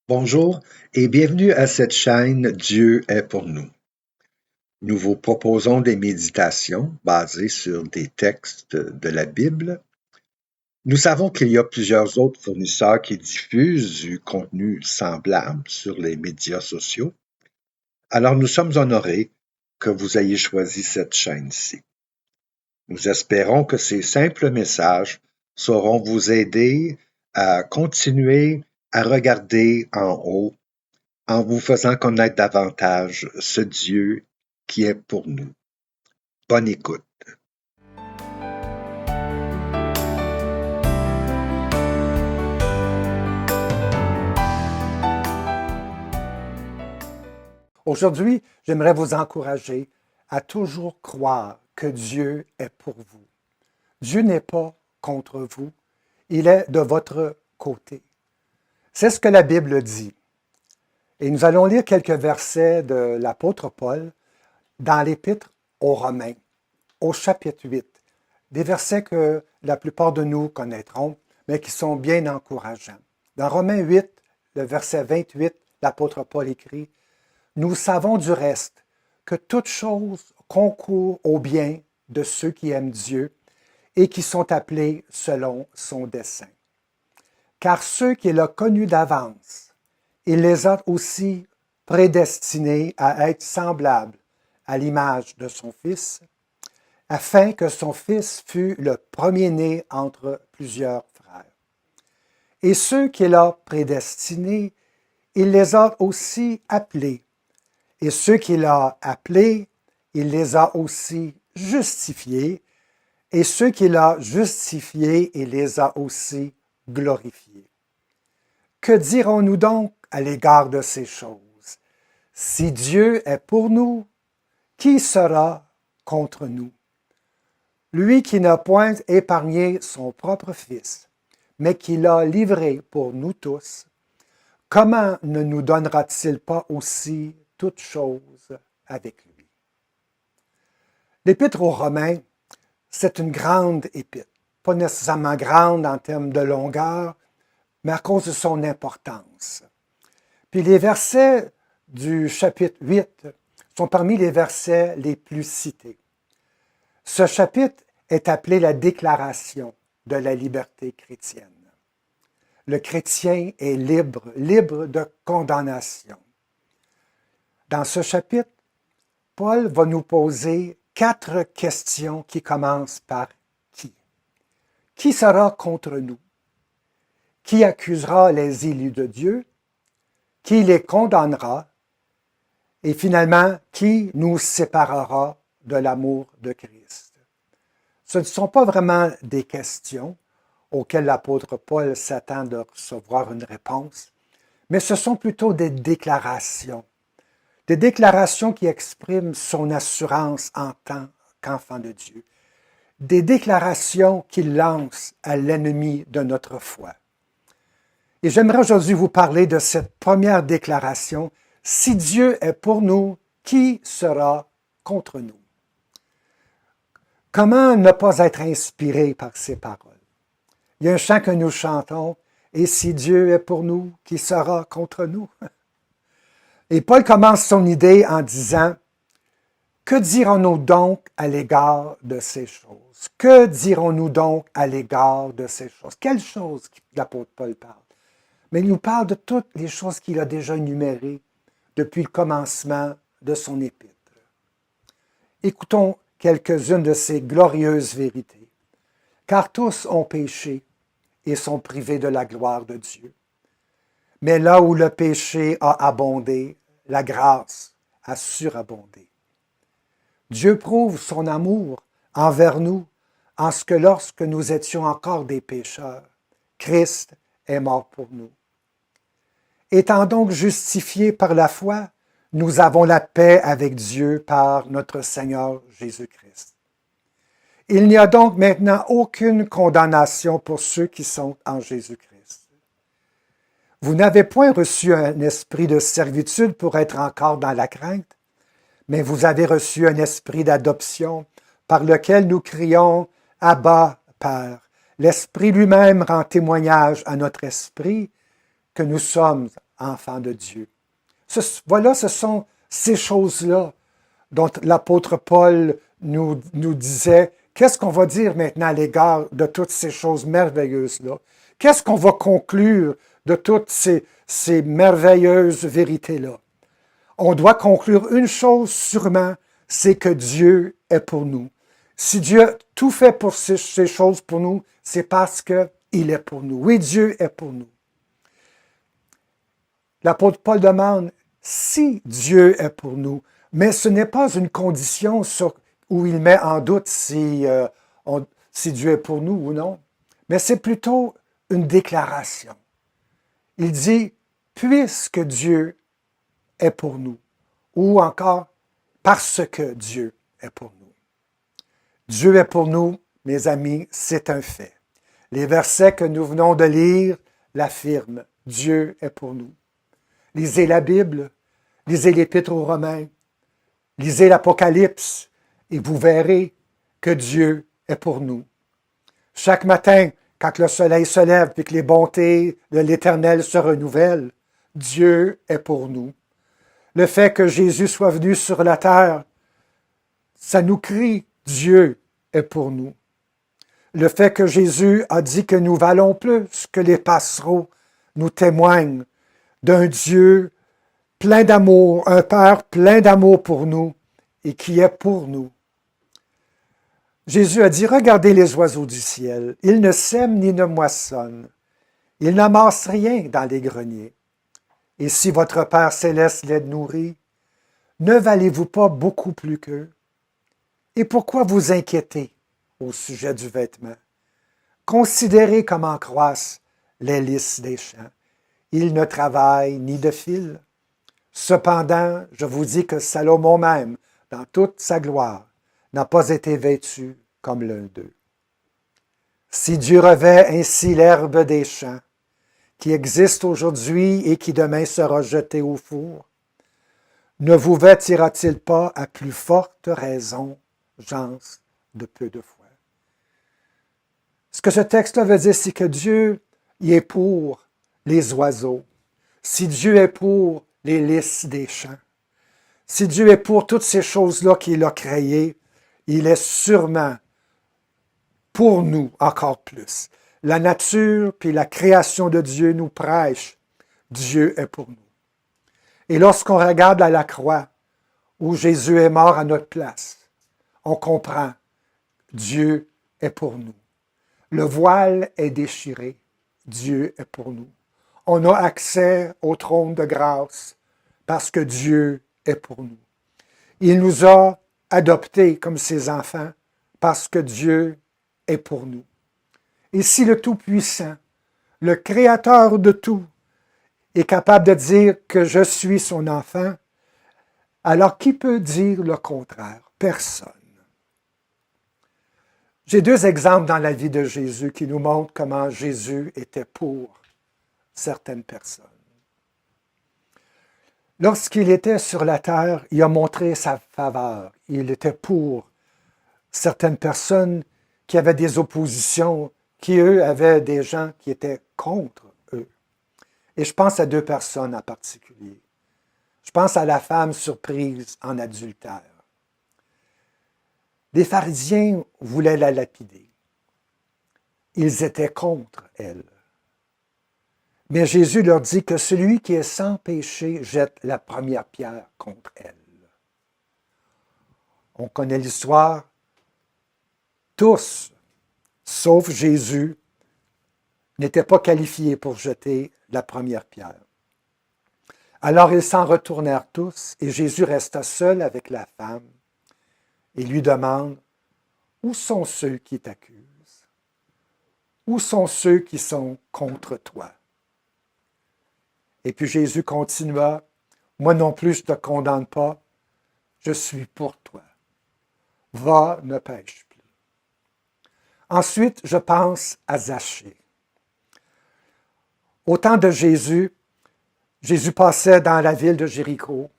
Bonjour et bienvenue à cette chaîne Dieu est pour nous. Nous vous proposons des méditations basées sur des textes de la Bible. Nous savons qu'il y a plusieurs autres fournisseurs qui diffusent du contenu semblable sur les médias sociaux. Alors nous sommes honorés que vous ayez choisi cette chaîne-ci. Nous espérons que ces simples messages sauront vous aider à continuer à regarder en haut en vous faisant connaître davantage ce Dieu qui est pour nous. Bonne écoute. Aujourd'hui, j'aimerais vous encourager à toujours croire que Dieu est pour vous. Dieu n'est pas contre vous, il est de votre côté. C'est ce que la Bible dit. Et nous allons lire quelques versets de l'apôtre Paul dans l'Épître aux Romains, au chapitre 8. Des versets que la plupart de nous connaîtront, mais qui sont bien encourageants. Dans Romains 8, le verset 28, l'apôtre Paul écrit « Nous savons du reste que toute chose concourt au bien de ceux qui aiment Dieu et qui sont appelés selon son dessein. Car ceux qu'il a connus d'avance, il les a aussi prédestinés à être semblables à l'image de son Fils, afin que son Fils fût le premier-né entre plusieurs frères. Et ceux qu'il a prédestinés, il les a aussi appelés. Et ceux qu'il a appelés, il les a aussi justifiés. Et ceux qu'il a justifiés, il les a aussi glorifiés. Que dirons-nous donc à l'égard de ces choses? Si Dieu est pour nous, qui sera contre nous? Lui qui n'a point épargné son propre Fils, mais qui l'a livré pour nous tous, comment ne nous donnera-t-il pas aussi toutes choses avec lui? L'Épître aux Romains, c'est une grande épître. Pas nécessairement grande en termes de longueur, mais à cause de son importance. Puis les versets du chapitre 8 sont parmi les versets les plus cités. Ce chapitre est appelé la déclaration de la liberté chrétienne. Le chrétien est libre, libre de condamnation. Dans ce chapitre, Paul va nous poser 4 questions qui commencent par qui? Qui sera contre nous? Qui accusera les élus de Dieu? Qui les condamnera? Et finalement, qui nous séparera de l'amour de Christ? Ce ne sont pas vraiment des questions auxquelles l'apôtre Paul s'attend de recevoir une réponse, mais ce sont plutôt des déclarations qui expriment son assurance en tant qu'enfant de Dieu, des déclarations qu'il lance à l'ennemi de notre foi. Et j'aimerais aujourd'hui vous parler de cette première déclaration. Si Dieu est pour nous, qui sera contre nous? Comment ne pas être inspiré par ces paroles? Il y a un chant que nous chantons, « Et si Dieu est pour nous, qui sera contre nous? » Et Paul commence son idée en disant, « Que dirons-nous donc à l'égard de ces choses? Que dirons-nous donc à l'égard de ces choses? » Quelles choses l'apôtre Paul parle? Mais il nous parle de toutes les choses qu'il a déjà énumérées depuis le commencement de son épître. Écoutons quelques-unes de ces glorieuses vérités. Car tous ont péché et sont privés de la gloire de Dieu. Mais là où le péché a abondé, la grâce a surabondé. Dieu prouve son amour envers nous en ce que lorsque nous étions encore des pécheurs, Christ est mort pour nous. Étant donc justifiés par la foi, nous avons la paix avec Dieu par notre Seigneur Jésus-Christ. Il n'y a donc maintenant aucune condamnation pour ceux qui sont en Jésus-Christ. Vous n'avez point reçu un esprit de servitude pour être encore dans la crainte, mais vous avez reçu un esprit d'adoption par lequel nous crions « Abba, Père ». L'Esprit lui-même rend témoignage à notre esprit que nous sommes enfants de Dieu. Voilà, ce sont ces choses-là dont l'apôtre Paul nous disait, qu'est-ce qu'on va dire maintenant à l'égard de toutes ces choses merveilleuses-là? Qu'est-ce qu'on va conclure de toutes ces merveilleuses vérités-là? On doit conclure une chose sûrement, c'est que Dieu est pour nous. Si Dieu a tout fait pour ces choses pour nous, c'est parce qu'il est pour nous. Oui, Dieu est pour nous. L'apôtre Paul demande si Dieu est pour nous, mais ce n'est pas une condition où il met en doute si Dieu est pour nous ou non, mais c'est plutôt une déclaration. Il dit, puisque Dieu est pour nous, ou encore parce que Dieu est pour nous. Dieu est pour nous, mes amis, c'est un fait. Les versets que nous venons de lire l'affirment. Dieu est pour nous. Lisez la Bible, lisez l'Épître aux Romains, lisez l'Apocalypse, et vous verrez que Dieu est pour nous. Chaque matin, quand le soleil se lève et que les bontés de l'Éternel se renouvellent, Dieu est pour nous. Le fait que Jésus soit venu sur la terre, ça nous crie Dieu est pour nous. Le fait que Jésus a dit que nous valons plus que les passereaux nous témoigne d'un Dieu plein d'amour, un Père plein d'amour pour nous et qui est pour nous. Jésus a dit, regardez les oiseaux du ciel, ils ne sèment ni ne moissonnent, ils n'amassent rien dans les greniers. Et si votre Père céleste les nourrit, ne valez-vous pas beaucoup plus qu'eux? Et pourquoi vous inquiétez au sujet du vêtement? Considérez comment croissent les lys des champs. Ils ne travaillent ni ne filent. Cependant, je vous dis que Salomon même, dans toute sa gloire, n'a pas été vêtu comme l'un d'eux. Si Dieu revêt ainsi l'herbe des champs, qui existe aujourd'hui et qui demain sera jetée au four, ne vous vêtira-t-il pas à plus forte raison, gens de peu de foi? Ce que ce texte-là veut dire, c'est que Dieu y est pour les oiseaux. Si Dieu est pour les lys des champs, si Dieu est pour toutes ces choses-là qu'il a créées, il est sûrement pour nous encore plus. La nature puis la création de Dieu nous prêche. Dieu est pour nous. Et lorsqu'on regarde à la croix, où Jésus est mort à notre place, on comprend, Dieu est pour nous. Le voile est déchiré, Dieu est pour nous. On a accès au trône de grâce parce que Dieu est pour nous. Il nous a adoptés comme ses enfants parce que Dieu est pour nous. Et si le Tout-Puissant, le Créateur de tout, est capable de dire que je suis son enfant, alors qui peut dire le contraire? Personne. J'ai deux exemples dans la vie de Jésus qui nous montrent comment Jésus était pour certaines personnes. Lorsqu'il était sur la terre, il a montré sa faveur. Il était pour certaines personnes qui avaient des oppositions, qui, eux, avaient des gens qui étaient contre eux. Et je pense à deux personnes en particulier. Je pense à la femme surprise en adultère. Les pharisiens voulaient la lapider. Ils étaient contre elle. Mais Jésus leur dit que celui qui est sans péché jette la première pierre contre elle. On connaît l'histoire. Tous, sauf Jésus, n'étaient pas qualifiés pour jeter la première pierre. Alors ils s'en retournèrent tous et Jésus resta seul avec la femme et lui demande, « Où sont ceux qui t'accusent? Où sont ceux qui sont contre toi? » Et puis Jésus continua, « Moi non plus je ne te condamne pas, je suis pour toi. Va, ne pêche plus. » Ensuite, je pense à Zachée. Au temps de Jésus, Jésus passait dans la ville de Jéricho.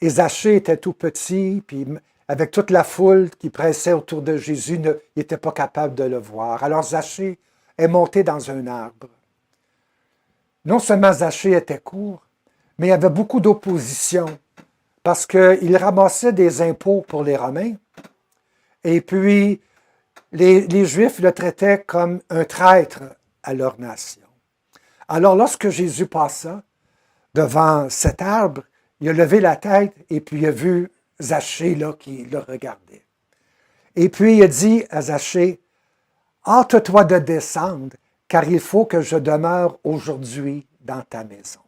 Et Zachée était tout petit, puis avec toute la foule qui pressait autour de Jésus, il n'était pas capable de le voir. Alors Zachée est monté dans un arbre. non seulement Zachée était court, mais il y avait beaucoup d'opposition parce qu'il ramassait des impôts pour les Romains. Et puis, les Juifs le traitaient comme un traître à leur nation. Alors, lorsque Jésus passa devant cet arbre, il a levé la tête et puis il a vu Zachée là, qui le regardait. Et puis, il a dit à Zachée, « Hâte-toi de descendre, car il faut que je demeure aujourd'hui dans ta maison. »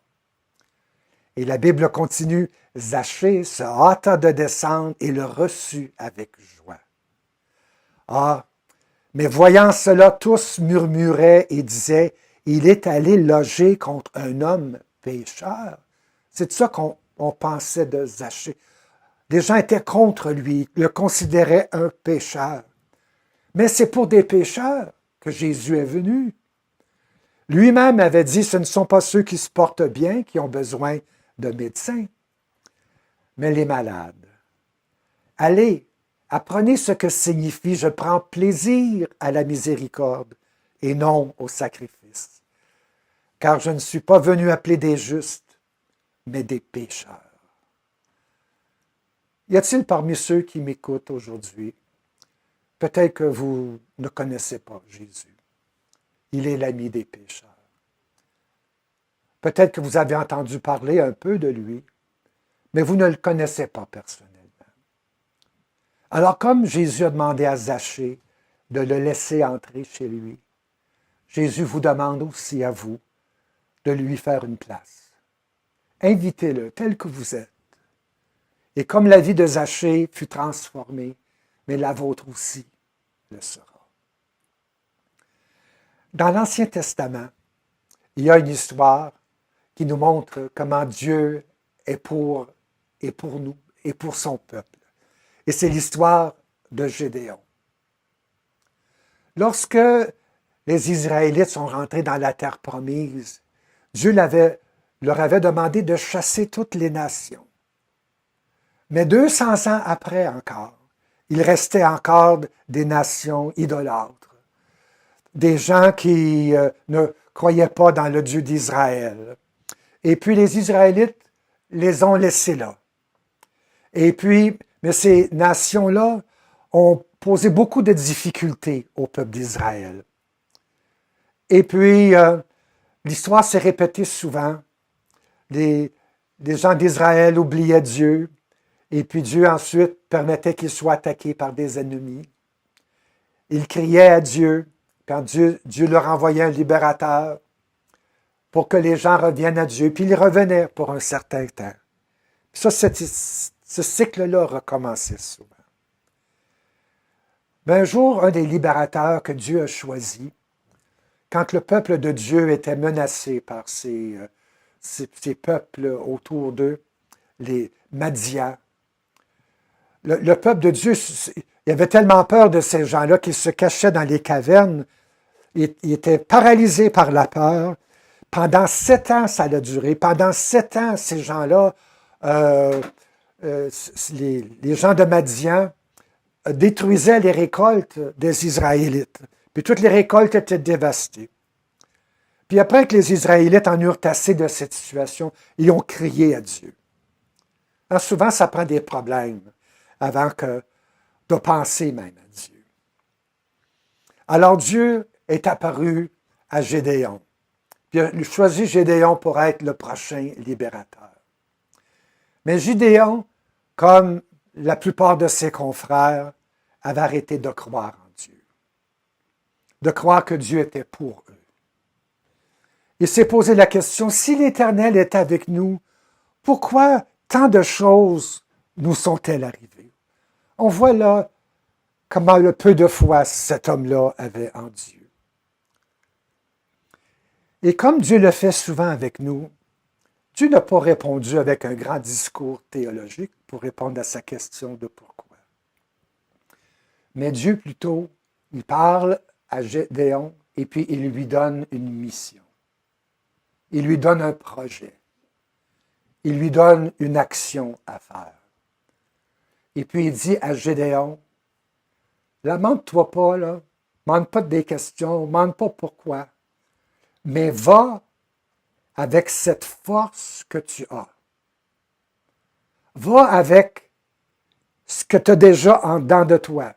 Et la Bible continue, « Zachée se hâta de descendre et le reçut avec joie. » Ah, mais voyant cela, tous murmuraient et disaient, « Il est allé loger contre un homme pécheur. » C'est ça qu'on pensait de Zachée. Les gens étaient contre lui, le considéraient un pécheur. Mais c'est pour des pécheurs que Jésus est venu. Lui-même avait dit, ce ne sont pas ceux qui se portent bien qui ont besoin de médecins, mais les malades. Allez, apprenez ce que signifie « je prends plaisir à la miséricorde et non au sacrifice, car je ne suis pas venu appeler des justes, mais des pécheurs. » Y a-t-il parmi ceux qui m'écoutent aujourd'hui, peut-être que vous ne connaissez pas Jésus. Il est l'ami des pécheurs. Peut-être que vous avez entendu parler un peu de lui, mais vous ne le connaissez pas personnellement. Alors, comme Jésus a demandé à Zachée de le laisser entrer chez lui, Jésus vous demande aussi à vous de lui faire une place. Invitez-le tel que vous êtes. Et comme la vie de Zachée fut transformée, mais la vôtre aussi le sera. Dans l'Ancien Testament, il y a une histoire qui nous montre comment Dieu est pour nous et pour son peuple. Et c'est l'histoire de Gédéon. Lorsque les Israélites sont rentrés dans la terre promise, Dieu leur avait demandé de chasser toutes les nations. Mais 200 ans après encore, il restait encore des nations idolâtres, des gens qui ne croyaient pas dans le Dieu d'Israël. Et puis les Israélites les ont laissés là. Et puis, mais ces nations-là ont posé beaucoup de difficultés au peuple d'Israël. Et puis, l'histoire s'est répétée souvent. Les gens d'Israël oubliaient Dieu. Et puis Dieu ensuite permettait qu'ils soient attaqués par des ennemis. Ils criaient à Dieu, quand Dieu leur envoyait un libérateur pour que les gens reviennent à Dieu. Puis ils revenaient pour un certain temps. Puis ça, ce cycle-là recommençait souvent. Mais un jour, un des libérateurs que Dieu a choisi, quand le peuple de Dieu était menacé par ces peuples autour d'eux, les Madians, le peuple de Dieu, il avait tellement peur de ces gens-là qu'ils se cachaient dans les cavernes. Ils étaient paralysés par la peur. Pendant 7 ans, ça a duré. Pendant 7 ans, ces gens-là, les gens de Madian, détruisaient les récoltes des Israélites. Puis toutes les récoltes étaient dévastées. Puis après que les Israélites en eurent assez de cette situation, ils ont crié à Dieu. Alors souvent, ça prend des problèmes avant de penser même à Dieu. Alors Dieu est apparu à Gédéon. Puis il a choisi Gédéon pour être le prochain libérateur. Mais Gédéon, comme la plupart de ses confrères, avait arrêté de croire en Dieu. De croire que Dieu était pour eux. Il s'est posé la question, si l'Éternel est avec nous, pourquoi tant de choses nous sont-elles arrivées? On voit là comment le peu de foi cet homme-là avait en Dieu. Et comme Dieu le fait souvent avec nous, Dieu n'a pas répondu avec un grand discours théologique pour répondre à sa question de pourquoi. Mais Dieu plutôt, il parle à Gédéon et puis il lui donne une mission. Il lui donne un projet. Il lui donne une action à faire. Et puis il dit à Gédéon, lamente-toi pas, là, demande pas des questions, demande pas pourquoi, mais va avec cette force que tu as. Va avec ce que tu as déjà en dedans de toi.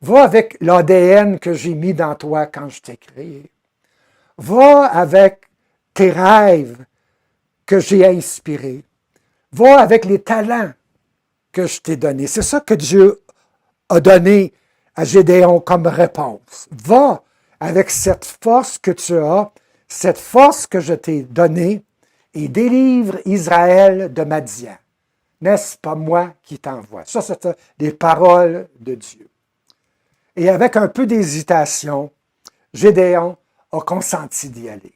Va avec l'ADN que j'ai mis dans toi quand je t'ai créé. Va avec tes rêves que j'ai inspirés. Va avec les talents que je t'ai donnés. C'est ça que Dieu a donné à Gédéon comme réponse. Va avec cette force que tu as, cette force que je t'ai donnée, et délivre Israël de Madian. N'est-ce pas moi qui t'envoie? Ça, c'est les paroles de Dieu. Et avec un peu d'hésitation, Gédéon a consenti d'y aller.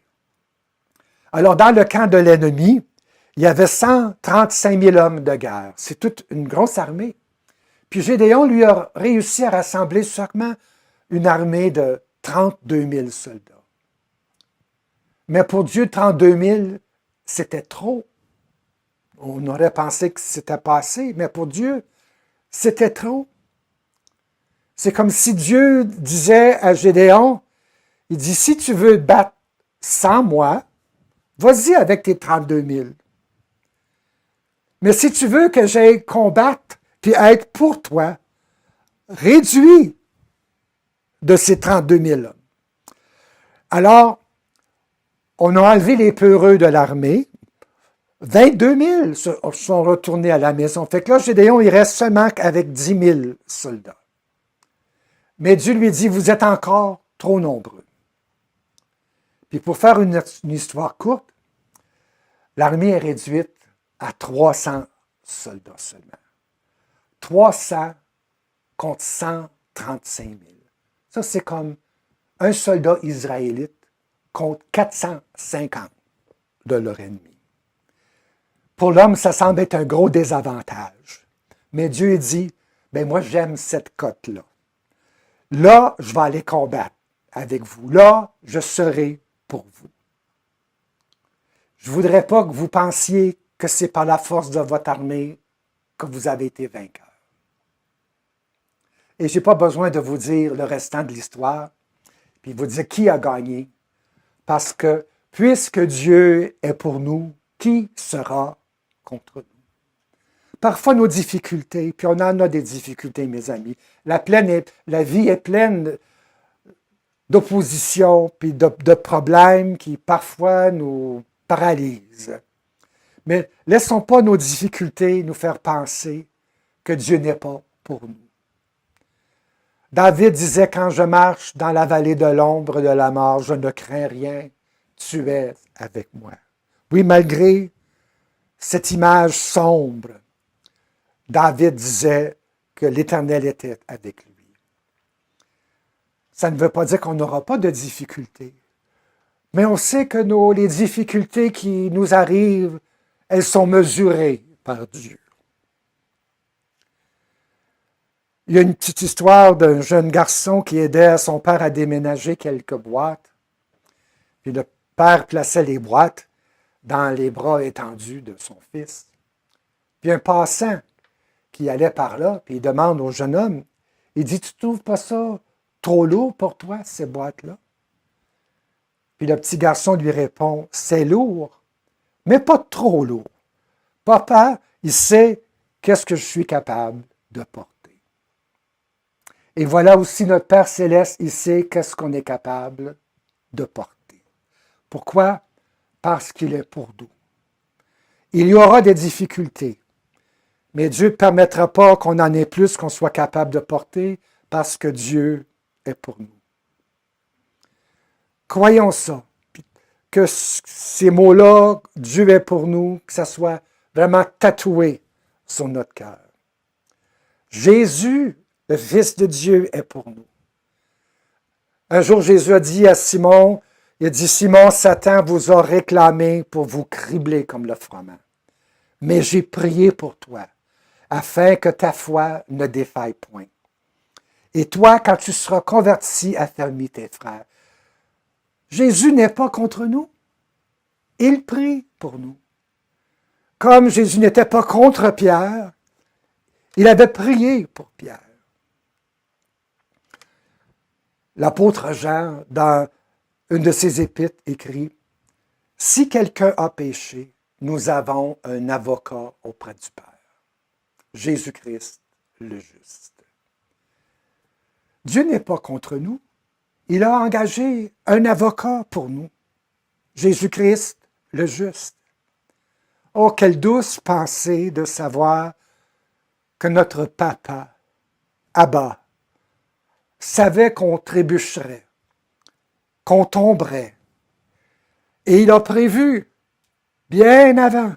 Alors, dans le camp de l'ennemi, il y avait 135 000 hommes de guerre. C'est toute une grosse armée. Puis Gédéon lui a réussi à rassembler seulement une armée de 32 000 soldats. Mais pour Dieu, 32 000, c'était trop. On aurait pensé que c'était pas assez, mais pour Dieu, c'était trop. C'est comme si Dieu disait à Gédéon, il dit, si tu veux te battre sans moi, vas-y avec tes 32 000. Mais si tu veux que j'aille combattre puis être pour toi, réduis de ces 32 000 hommes. Alors, on a enlevé les peureux de l'armée. 22 000 sont retournés à la maison. Fait que là, Gédéon, il reste seulement avec 10 000 soldats. Mais Dieu lui dit, vous êtes encore trop nombreux. Puis pour faire une histoire courte, l'armée est réduite à 300 soldats seulement. 300 contre 135 000. Ça, c'est comme un soldat israélite contre 450 de leur ennemi. Pour l'homme, ça semble être un gros désavantage. Mais Dieu dit, ben moi, j'aime cette cote-là. Là, je vais aller combattre avec vous. Là, je serai pour vous. Je ne voudrais pas que vous pensiez que c'est par la force de votre armée que vous avez été vainqueur. Et je n'ai pas besoin de vous dire le restant de l'histoire, puis vous dire qui a gagné, parce que puisque Dieu est pour nous, qui sera contre nous? Parfois, nos difficultés, puis on en a des difficultés, mes amis. La vie est pleine d'opposition, puis de problèmes qui parfois nous paralysent. Mais laissons pas nos difficultés nous faire penser que Dieu n'est pas pour nous. David disait, quand je marche dans la vallée de l'ombre de la mort, je ne crains rien, tu es avec moi. Oui, malgré cette image sombre, David disait que l'Éternel était avec lui. Ça ne veut pas dire qu'on n'aura pas de difficultés, mais on sait que les difficultés qui nous arrivent, elles sont mesurées par Dieu. Il y a une petite histoire d'un jeune garçon qui aidait son père à déménager quelques boîtes. Puis le père plaçait les boîtes dans les bras étendus de son fils. Puis un passant qui allait par là, puis il demande au jeune homme, il dit, tu ne trouves pas ça trop lourd pour toi, ces boîtes-là? Puis le petit garçon lui répond, c'est lourd, mais pas trop lourd. Papa, il sait qu'est-ce que je suis capable de porter. Et voilà aussi notre Père Céleste, il sait qu'est-ce qu'on est capable de porter. Pourquoi? Parce qu'il est pour nous. Il y aura des difficultés, mais Dieu ne permettra pas qu'on en ait plus qu'on soit capable de porter parce que Dieu est pour nous. Croyons ça, que ces mots-là, Dieu est pour nous, que ça soit vraiment tatoué sur notre cœur. Jésus, le Fils de Dieu, est pour nous. Un jour, Jésus a dit à Simon, il a dit, Simon, Satan vous a réclamé pour vous cribler comme le froment. Mais j'ai prié pour toi, afin que ta foi ne défaille point. Et toi, quand tu seras converti, affermis tes frères. Jésus n'est pas contre nous. Il prie pour nous. Comme Jésus n'était pas contre Pierre, il avait prié pour Pierre. L'apôtre Jean, dans une de ses épîtres, écrit, Si quelqu'un a péché, nous avons un avocat auprès du Père, Jésus-Christ le juste. Dieu n'est pas contre nous. Il a engagé un avocat pour nous, Jésus-Christ le juste. Oh, quelle douce pensée de savoir que notre papa, Abba, savait qu'on trébucherait, qu'on tomberait. Et il a prévu, bien avant,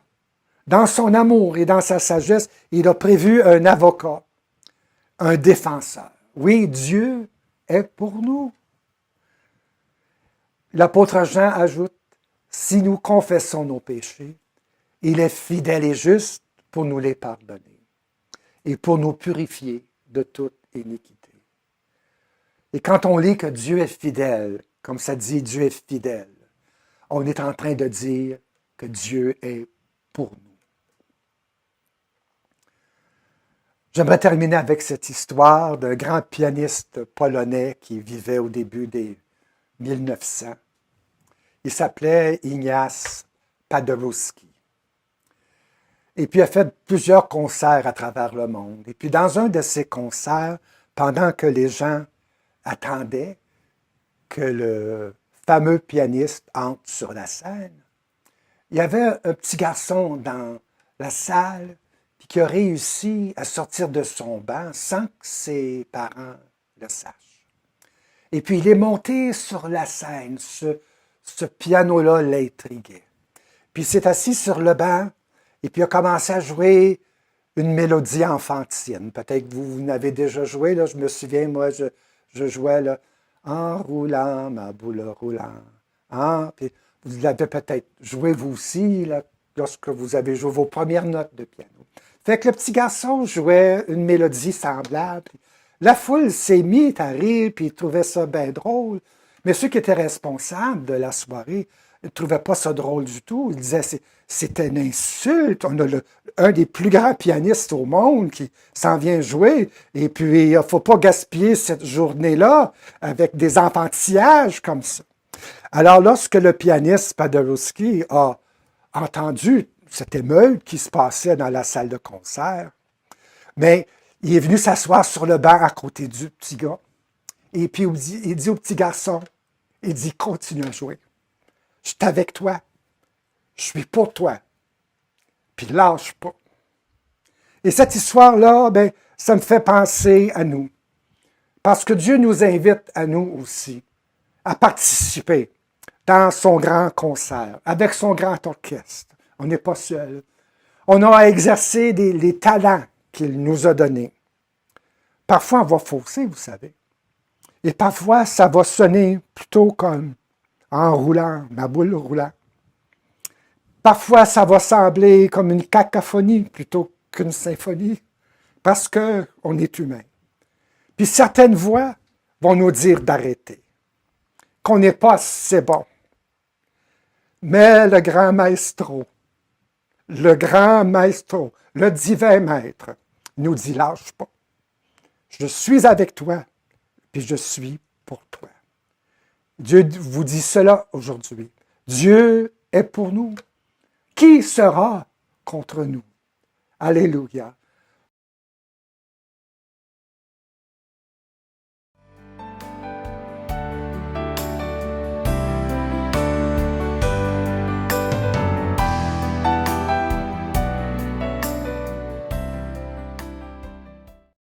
dans son amour et dans sa sagesse, il a prévu un avocat, un défenseur. Oui, Dieu est pour nous. L'apôtre Jean ajoute, si nous confessons nos péchés, il est fidèle et juste pour nous les pardonner et pour nous purifier de toute iniquité. Et quand on lit que Dieu est fidèle, comme ça dit Dieu est fidèle, on est en train de dire que Dieu est pour nous. J'aimerais terminer avec cette histoire d'un grand pianiste polonais qui vivait au début des 1900. Il s'appelait Ignace Paderewski. Et puis, il a fait plusieurs concerts à travers le monde. Et puis, dans un de ces concerts, pendant que les gens attendaient que le fameux pianiste entre sur la scène, il y avait un petit garçon dans la salle qui a réussi à sortir de son banc sans que ses parents le sachent. Et puis, il est monté sur la scène. Ce piano-là l'intriguait. Puis, il s'est assis sur le banc et puis il a commencé à jouer une mélodie enfantine. Peut-être que vous n'avez déjà joué, là, je me souviens, moi, je jouais là, en roulant, ma boule roulant. Puis vous l'avez peut-être joué vous aussi, là, lorsque vous avez joué vos premières notes de piano. Fait que le petit garçon jouait une mélodie semblable. La foule s'est mise à rire, puis ils trouvaient ça bien drôle. Mais ceux qui étaient responsables de la soirée ne trouvaient pas ça drôle du tout. Ils disaient, c'est une insulte. On a un des plus grands pianistes au monde qui s'en vient jouer. Et puis, il ne faut pas gaspiller cette journée-là avec des enfantillages comme ça. Alors, lorsque le pianiste Paderewski a entendu cette émeute qui se passait dans la salle de concert, mais il est venu s'asseoir sur le banc à côté du petit gars. Et puis, il dit au petit garçon, il dit, continue à jouer. Je suis avec toi. Je suis pour toi. Puis lâche pas. Et cette histoire-là, ben, ça me fait penser à nous. Parce que Dieu nous invite à nous aussi à participer dans son grand concert, avec son grand orchestre. On n'est pas seul. On a à exercer les talents qu'il nous a donnés. Parfois, on va fausser, vous savez. Et parfois, ça va sonner plutôt comme en roulant, ma boule roulant. Parfois, ça va sembler comme une cacophonie plutôt qu'une symphonie, parce qu'on est humain. Puis certaines voix vont nous dire d'arrêter, qu'on n'est pas assez bon. Mais le grand maestro, le divin maître, nous dit lâche pas. Je suis avec toi, puis je suis pour toi. Dieu vous dit cela aujourd'hui. Dieu est pour nous. Qui sera contre nous? Alléluia.